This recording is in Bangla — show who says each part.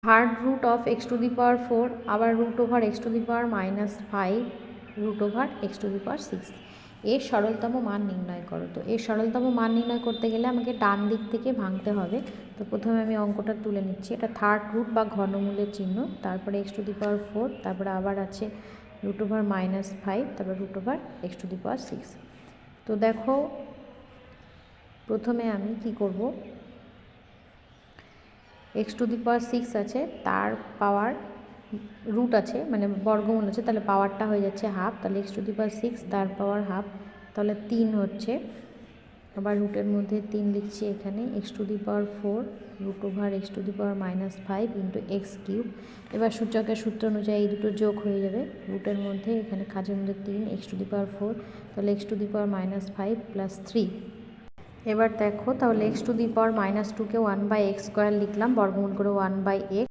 Speaker 1: Third root of X to the power 4 আবার root over x to the power -5 root over x to the power 6 এর সরলতম মান নির্ণয় করো। তো এর সরলতম মান নির্ণয় করতে গেলে আমাকে ডান দিক থেকে ভাঙতে হবে। তো প্রথমে আমি অঙ্কটা তুলে নিচ্ছি। এটা থার্ড রুট বা ঘনমূলের চিহ্ন, তারপরে এক্স টু দি পাওয়ার 4, তারপরে আবার আছে রুট ওভার -5, তারপর root over x to the power 6। তো দেখো প্রথমে আমি কি করব, এক্স টু দি পাওয়ার 6 আছে, তার পাওয়ার রুট আছে মানে বর্গমূল আছে, তাহলে পাওয়ারটা হয়ে যাচ্ছে হাফ, তাহলে এক্স টু দি পাওয়ার 6 তার পাওয়ার হাফ, তাহলে 3 হচ্ছে। আবার রুটের মধ্যে 3 লিখছি এখানে, x to the power 4 root over x to the power -5 into x cube. এবার সূচকের সূত্র অনুযায়ী এই দুটো যোগ হয়ে যাবে, রুটের মধ্যে এখানে কাজের মধ্যে 3 এক্স টু দি পাওয়ার 4, তাহলে x to the power -5 plus 3। এবার দেখো তাহলে x to the power -2কে 1/x² লিখলাম, বর্গমূল করে 1/x।